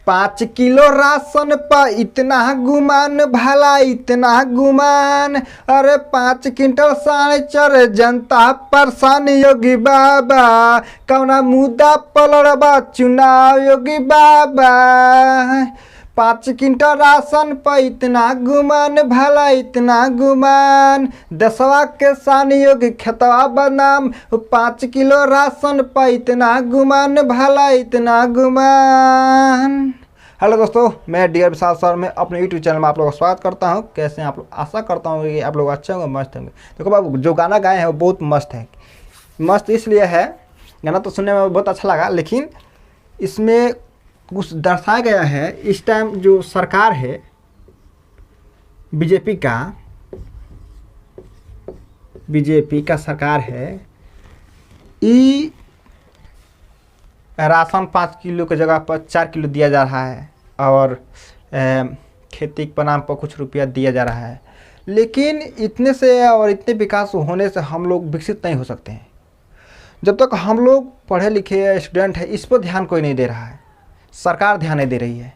5 kilo ration पर इतना गुमान, भला इतना गुमान। अरे 5 क्विंटल 4.5 जनता परेशान योगी बाबा, कौना मुद्दा पलड़बा चुनाव योगी बाबा। 5 क्विंटल राशन पर इतना गुमान, भला इतना गुमान। दसवा के सान योगी खेतवा बदनाम। 5 किलो राशन पर इतना गुमान, भला इतना गुमान। हेलो दोस्तों, मैं डियर विशाल सर में अपने यूट्यूब चैनल में आप लोगों का स्वागत करता हूं। कैसे हैं आप लोग? आशा करता हूं कि आप लोग अच्छे होंगे, मस्त होंगे। देखो बाबू, जो गाना गाए हैं वो बहुत मस्त है। मस्त इसलिए है, गाना तो सुनने में बहुत अच्छा लगा, लेकिन इसमें कुछ दर्शाया गया है। इस टाइम जो सरकार है बीजेपी का सरकार है, ई राशन 5 किलो की जगह पर 4 किलो दिया जा रहा है और खेती के नाम पर कुछ रुपया दिया जा रहा है। लेकिन इतने से और इतने विकास होने से हम लोग विकसित नहीं हो सकते हैं जब तक हम लोग पढ़े लिखे स्टूडेंट हैं। इस पर ध्यान कोई नहीं दे रहा है, सरकार ध्यान नहीं दे रही है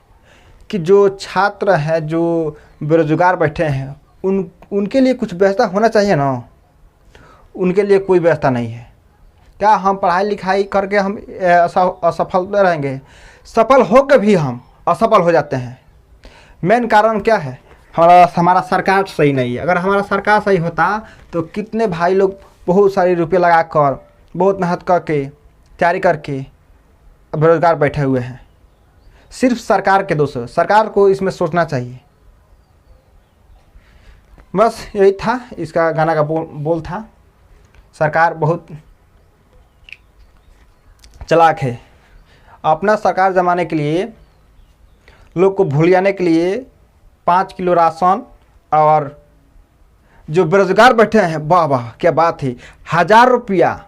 कि जो छात्र हैं, जो बेरोजगार बैठे हैं, उनके लिए कुछ व्यवस्था होना चाहिए ना। उनके लिए कोई व्यवस्था नहीं है। क्या हम पढ़ाई लिखाई करके हम असफल रहेंगे? सफल होकर भी हम असफल हो जाते हैं। मेन कारण क्या है? हमारा सरकार सही नहीं है। अगर हमारा सरकार सही होता तो कितने भाई लोग बहुत सारे रुपये लगाकर, बहुत मेहनत करके, तैयारी करके बेरोजगार बैठे हुए हैं। सिर्फ सरकार के दोष है। सरकार को इसमें सोचना चाहिए। बस यही था इसका गाना का बोल था। सरकार बहुत चालाक है। अपना सरकार जमाने के लिए, लोग को भूलियाने के लिए 5 किलो राशन, और जो बेरोजगार बैठे हैं, वाह वाह क्या बात है, 1000 रुपया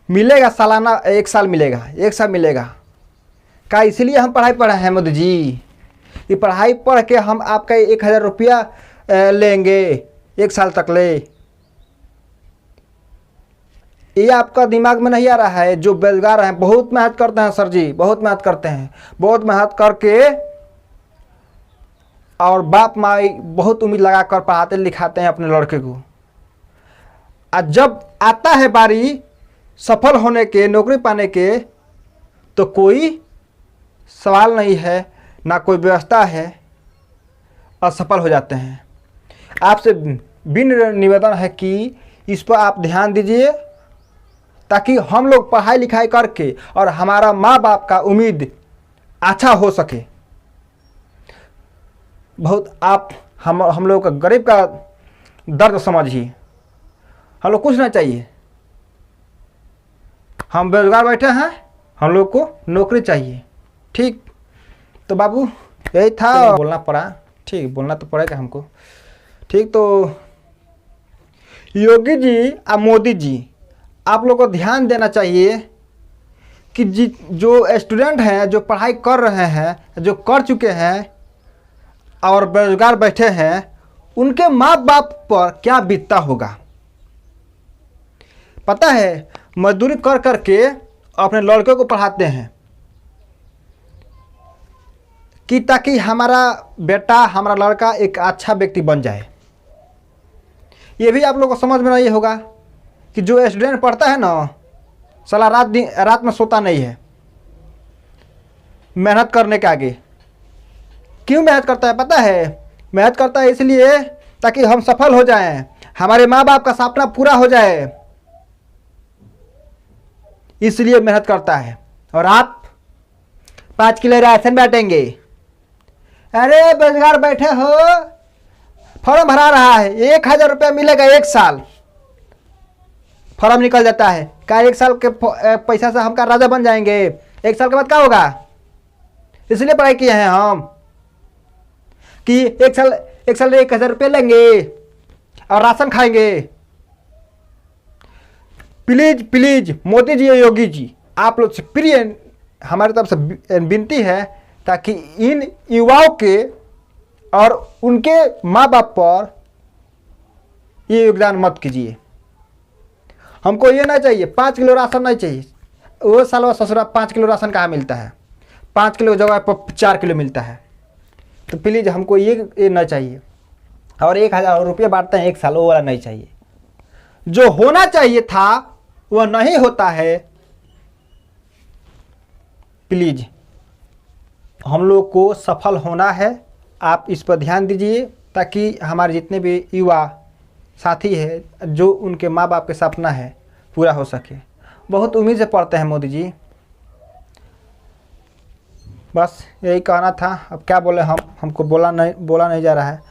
मिलेगा सालाना। एक साल मिलेगा। क्या इसीलिए हम पढ़ाई पढ़े हैं मोदी जी? ये पढ़ाई पढ़ के हम आपका 1000 रुपया लेंगे 1 साल तक ले? ये आपका दिमाग में नहीं आ रहा है? जो बेरोजगार हैं, बहुत मेहनत करते हैं सर जी, बहुत मेहनत करते हैं, बहुत मेहनत करके, और बाप माई बहुत उम्मीद लगा कर पढ़ाते लिखाते हैं अपने लड़के को। आज जब आता है बारी सफल होने के, नौकरी पाने के, तो कोई सवाल नहीं है, ना कोई व्यवस्था है, असफल हो जाते हैं। आपसे विनम्र निवेदन है कि इस पर आप ध्यान दीजिए, ताकि हम लोग पढ़ाई लिखाई करके और हमारा माँ बाप का उम्मीद अच्छा हो सके। बहुत आप हम लोग का गरीब का दर्द समझिए। हम लोग कुछ ना चाहिए, हम बेरोजगार बैठे हैं, हम लोग को नौकरी चाहिए। ठीक, तो बाबू यही था, बोलना पड़ा। ठीक, बोलना तो पड़ेगा हमको। ठीक, तो योगी जी और मोदी जी, आप लोगों को ध्यान देना चाहिए कि जो स्टूडेंट हैं, जो पढ़ाई कर रहे हैं, जो कर चुके हैं और बेरोजगार बैठे हैं, उनके माँ बाप पर क्या बीतता होगा। पता है, मजदूरी कर करके अपने लड़के को पढ़ाते हैं कि ताकि हमारा बेटा, हमारा लड़का एक अच्छा व्यक्ति बन जाए। ये भी आप लोगों को समझ में नहीं होगा कि जो स्टूडेंट पढ़ता है ना, साला रात में सोता नहीं है मेहनत करने के आगे। क्यों मेहनत करता है पता है? मेहनत करता है इसलिए ताकि हम सफल हो जाएं, हमारे माँ बाप का सपना पूरा हो जाए, इसलिए मेहनत करता है। और आप 5 किलो राशन बांटेंगे। अरे बेरोजगार बैठे हो, फॉर्म भरा रहा है, 1000 रुपया मिलेगा 1 साल। फॉर्म निकल जाता है, क्या 1 साल के पैसा से हम का राजा बन जाएंगे? 1 साल के बाद क्या होगा? इसलिए पढ़ाई किए हैं हम कि एक साल 1000 रुपये लेंगे और राशन खाएंगे। प्लीज प्लीज मोदी जी, योगी जी, आप लोग से प्रिय हमारी तरफ से विनती है, ताकि इन युवाओं के और उनके माँ बाप पर ये योगदान मत कीजिए। हमको ये नहीं चाहिए 5 किलो राशन नहीं चाहिए। वो साल ससुरा 5 किलो राशन कहाँ मिलता है? 5 किलो की जगह पर 4 किलो मिलता है। तो प्लीज़ हमको ये ना चाहिए। और 1000 रुपये बांटते हैं 1 साल, वो वाला नहीं चाहिए। जो होना चाहिए था वह नहीं होता है। प्लीज़ हम लोग को सफल होना है, आप इस पर ध्यान दीजिए, ताकि हमारे जितने भी युवा साथी हैं जो उनके माँ बाप के सपना है पूरा हो सके। बहुत उम्मीद से पढ़ते हैं मोदी जी। बस यही कहना था। अब क्या बोले, हमको बोला नहीं जा रहा है।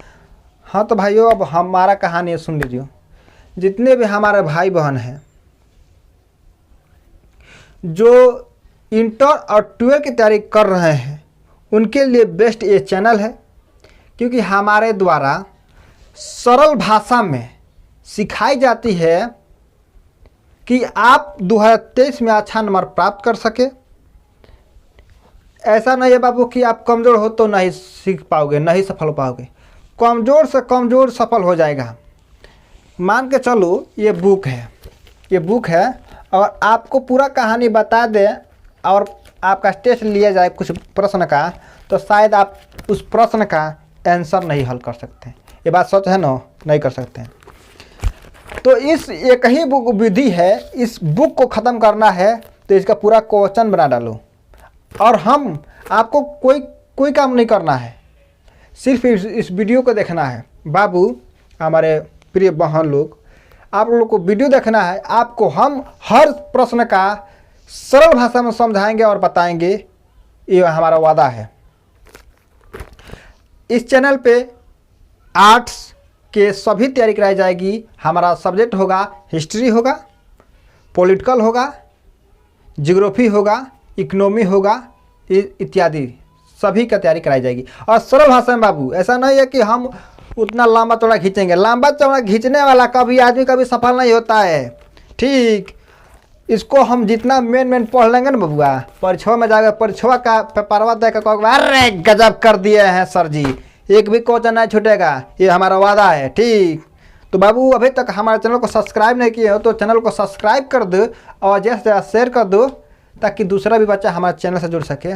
हाँ तो भाइयों, अब हमारा कहानी सुन लीजिए। जितने भी हमारे भाई बहन हैं जो इंटर और 12 की तैयारी कर रहे हैं, उनके लिए बेस्ट ये चैनल है, क्योंकि हमारे द्वारा सरल भाषा में सिखाई जाती है कि आप 2023 में अच्छा नंबर प्राप्त कर सके। ऐसा नहीं है बाबू कि आप कमज़ोर हो तो नहीं सीख पाओगे, नहीं सफल हो पाओगे। कमज़ोर से कमज़ोर सफल हो जाएगा। मान के चलो ये बुक है और आपको पूरा कहानी बता दे और आपका टेस्ट लिया जाए कुछ प्रश्न का, तो शायद आप उस प्रश्न का आंसर नहीं हल कर सकते। ये बात सच है ना? नहीं कर सकते। तो इस एक ही बुक विधि है। इस बुक को ख़त्म करना है तो इसका पूरा क्वेश्चन बना डालो, और हम आपको कोई काम नहीं करना है, सिर्फ इस वीडियो को देखना है। बाबू, हमारे प्रिय बहन लोग, आप लोगों को वीडियो देखना है। आपको हम हर प्रश्न का सरल भाषा में समझाएंगे और बताएंगे, ये हमारा वादा है। इस चैनल पे आर्ट्स के सभी तैयारी कराई जाएगी। हमारा सब्जेक्ट होगा हिस्ट्री होगा, पॉलिटिकल होगा, ज्योग्राफी होगा, इकोनॉमी होगा, इत्यादि सभी का तैयारी कराई जाएगी। और सरल भाषा में बाबू, ऐसा नहीं है कि हम उतना लंबा चौड़ा खींचेंगे। लंबा चौड़ा खींचने वाला आदमी कभी सफल नहीं होता है। ठीक, इसको हम जितना मेन पढ़ लेंगे ना बबुआ, परीक्षा में जाकर परीक्षा का पेपरवा देकर कहोगे अरे गजब कर दिए हैं सर जी, एक भी क्वेश्चन नहीं छूटेगा, ये हमारा वादा है। ठीक, तो बाबू अभी तक हमारे चैनल को सब्सक्राइब नहीं किए हो तो चैनल को सब्सक्राइब कर दो और जैसे शेयर कर दो, ताकि दूसरा भी बच्चा हमारे चैनल से जुड़ सके।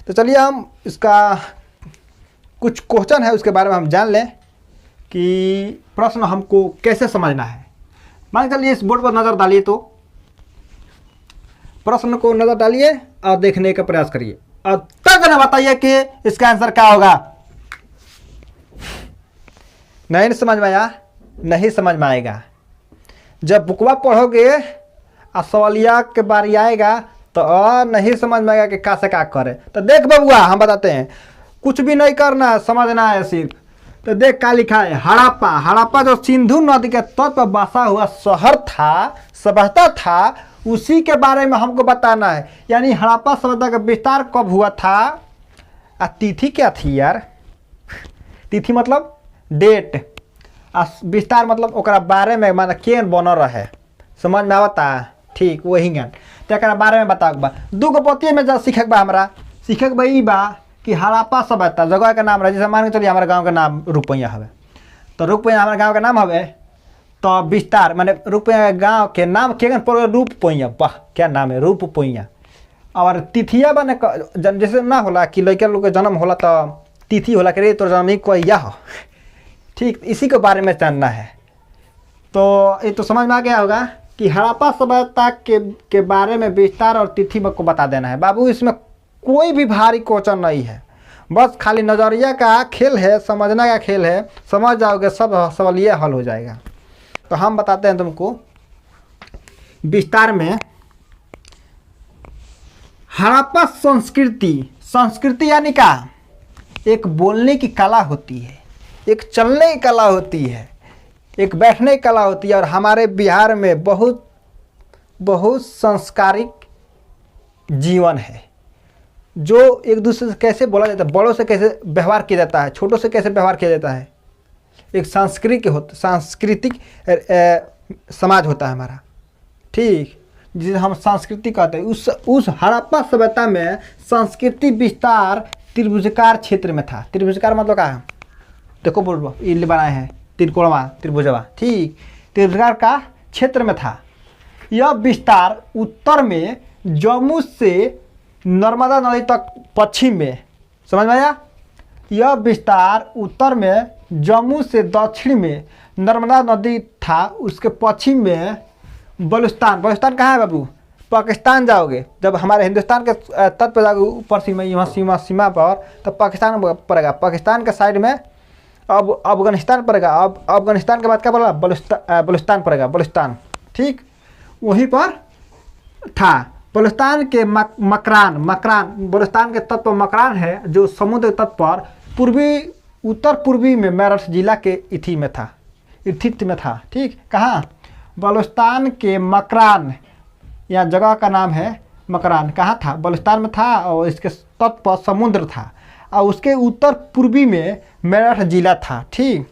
तो चलिए हम इसका कुछ क्वेश्चन है उसके बारे में हम जान लें कि प्रश्न हमको कैसे समझना है। मान चलिए इस बोर्ड पर नज़र डालिए, तो प्रश्न को नज़र डालिए और देखने का प्रयास करिए और तब ना बताइए कि इसका आंसर क्या होगा। नहीं समझ में आया? नहीं समझ में आएगा। जब बुकवा पढ़ोगे और सवालिया के बारी आएगा तो नहीं समझ में आएगा कि क्या से क्या करे। तो देख बबुआ, हम बताते हैं, कुछ भी नहीं करना है, समझना है सिर्फ। तो देख क्या लिखा है, हड़प्पा जो सिंधु नदी के तट पर बसा हुआ शहर था, सभ्यता था, उसी के बारे में हमको बताना है। यानी हड़प्पा सभ्यता का विस्तार कब हुआ था, तिथि क्या थी यार? तिथि मतलब डेट, विस्तार मतलब ओकरा बारे में, माना केन बनल रहे, समझ में आवता? ठीक, वही ज्ञान तो एक बारे में बताओ बा। दूगो पतिये में जा सीखे बा, हमरा सीखे बा ई बा कि हड़प्पा सभ्यता जगह का नाम रहे। जैसे मान के चलिए हमारे गांव का नाम रुपैया हवे, तो रुपैया हमारे गांव का नाम हवे, तो विस्तार माने रुपैया गांव के नाम के रूपैया, वाह क्या नाम है, रूपैया। और तिथिया बने जैसे ना होला कि लड़के लोग के जन्म होला तो तिथि होला कि तो जन्म कोया हो। ठीक, इसी के बारे में जानना है। तो ये तो समझ में आ गया होगा कि हड़प्पा सभ्यता के बारे में विस्तार और तिथि को बता देना है। बाबू इसमें कोई भी भारी क्वेश्चन नहीं है, बस खाली नज़रिया का खेल है, समझने का खेल है। समझ जाओगे सब सवालिया हल हो जाएगा। तो हम बताते हैं तुमको विस्तार में। हड़प्पा संस्कृति यानी का एक बोलने की कला होती है, एक चलने की कला होती है, एक बैठने की कला होती है। और हमारे बिहार में बहुत संस्कारिक जीवन है, जो एक दूसरे से कैसे बोला जाता है, बड़ों से कैसे व्यवहार किया जाता है, छोटों से कैसे व्यवहार किया जाता है, एक सांस्कृतिक समाज होता है हमारा। ठीक, जिसे हम संस्कृति कहते हैं। उस हड़प्पा सभ्यता में संस्कृति विस्तार त्रिभुजकार क्षेत्र में था। त्रिभुजकार मतलब क्या है? देखो बोल ये बनाए हैं त्रिकोणवा, त्रिभुजवा। ठीक, त्रिभुजकार का क्षेत्र में था। यह विस्तार उत्तर में जम्मू से नर्मदा नदी तक पश्चिम में, समझ में आया। यह विस्तार उत्तर में जम्मू से दक्षिण में नर्मदा नदी था, उसके पश्चिम में बलूचिस्तान। बलूचिस्तान कहाँ है बाबू? पाकिस्तान जाओगे, जब हमारे हिंदुस्तान के तट पर जाओगे ऊपर सीमा, यहाँ सीमा पर, तब पाकिस्तान पड़ेगा। पाकिस्तान के साइड में अब अफगानिस्तान पड़ेगा। अब अफगानिस्तान के बाद क्या पड़ेगा? बलूचिस्तान पड़ेगा, बलूचिस्तान। ठीक, वहीं पर था बलूचिस्तान के मकरान। बलूचिस्तान के तट पर मकरान है, जो समुद्र तट पर उत्तर पूर्वी में मेरठ जिला के स्थित में था। ठीक, कहाँ? बलूचिस्तान के मकरान, यहाँ जगह का नाम है मकरान। कहाँ था? बलूचिस्तान में था, और इसके तट पर समुद्र था, और उसके उत्तर पूर्वी में मेरठ जिला था। ठीक,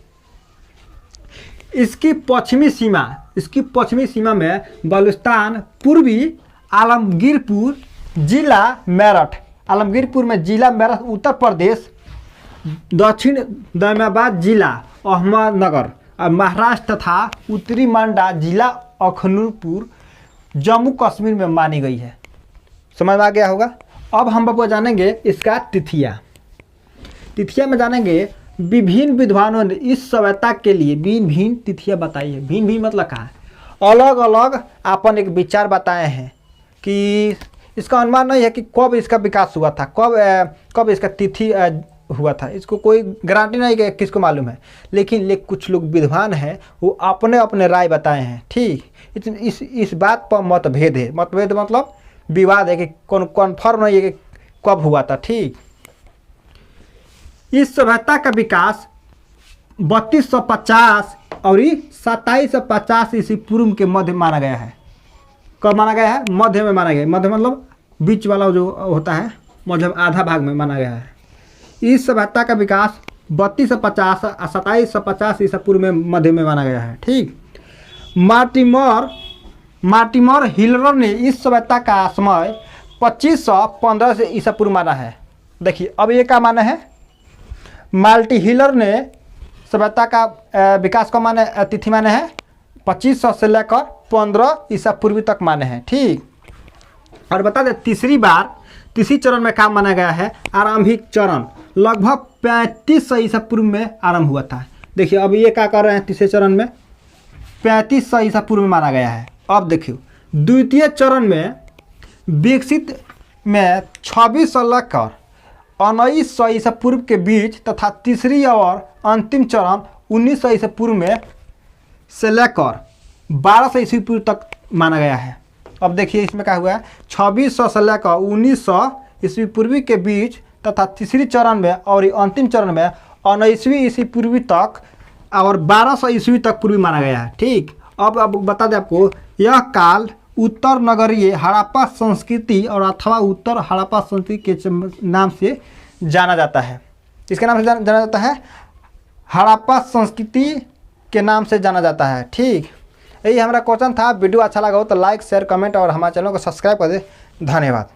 इसकी पश्चिमी सीमा में बलूचिस्तान, पूर्वी आलमगीरपुर जिला मेरठ, आलमगीरपुर में जिला मेरठ उत्तर प्रदेश, दक्षिण दयामाबाद जिला अहमदनगर और महाराष्ट्र तथा उत्तरी मांडा जिला अखनूरपुर जम्मू कश्मीर में मानी गई है। समझ में आ गया होगा। अब हम बाबू जानेंगे इसका तिथिया में जानेंगे विभिन्न विद्वानों ने इस सभ्यता के लिए भिन्न तिथियां बताई है। भिन्न मतलब कहाँ है? अलग अलग अपन एक विचार बताए हैं कि इसका अनुमान नहीं है कि कब इसका विकास हुआ था, कब इसका तिथि हुआ था। इसको कोई गारंटी नहीं कि किसको मालूम है, लेकिन कुछ लोग विद्वान हैं, वो अपने अपने राय बताए हैं। ठीक, इस बात पर मतभेद है। मतभेद मतलब विवाद है कि कन्फर्म नहीं है कि कब हुआ था। ठीक, इस सभ्यता का विकास 3250 और 2750 ईस्वी पूर्व के मध्य माना गया है। कब माना गया है? मध्य में माना गया है। मध्य मतलब बीच वाला जो होता है, मध्य आधा भाग में माना गया है। इस सभ्यता का विकास 3250 और 2750 ईसा पूर्व में मध्य में माना गया है। ठीक, मार्टिमर हिलर ने इस सभ्यता का समय 2515 से ईसा पूर्व माना है। देखिए अब ये क्या माना है? मार्टी हिलर ने सभ्यता का विकास का माने तिथि माने हैं 2500 से लेकर 15 ईसा पूर्व तक माने हैं। ठीक, और बता दें तीसरी चरण में काम माना गया है। आरंभिक चरण लगभग 3500 ईसा पूर्व में आरंभ हुआ था। देखिए अब ये क्या कर रहे हैं? तीसरे चरण में 3500 ईसा पूर्व में माना गया है। अब देखिए द्वितीय चरण में विकसित में 2600 लेकर 1900 ईसा पूर्व के बीच तथा तीसरी और अंतिम चरण 1900 ईसा पूर्व में से लेकर 1200 ईस्वी पूर्व तक माना गया है। अब देखिए इसमें क्या हुआ है? 2600 से लेकर 1900 ईस्वी पूर्वी के बीच तथा तीसरी चरण में और अंतिम चरण में 19वीं ईस्वी पूर्वी तक और 1200 ईस्वी तक पूर्वी माना गया है। ठीक, अब बता दें आपको, यह काल उत्तर नगरीय हड़प्पा संस्कृति और अथवा उत्तर हड़प्पा संस्कृति के नाम से जाना जाता है। इसके नाम से जाना जाता है, हड़प्पा संस्कृति के नाम से जाना जाता है। ठीक, यही हमारा क्वेश्चन था। वीडियो अच्छा लगा हो तो लाइक शेयर कमेंट और हमारे चैनल को सब्सक्राइब कर दे। धन्यवाद।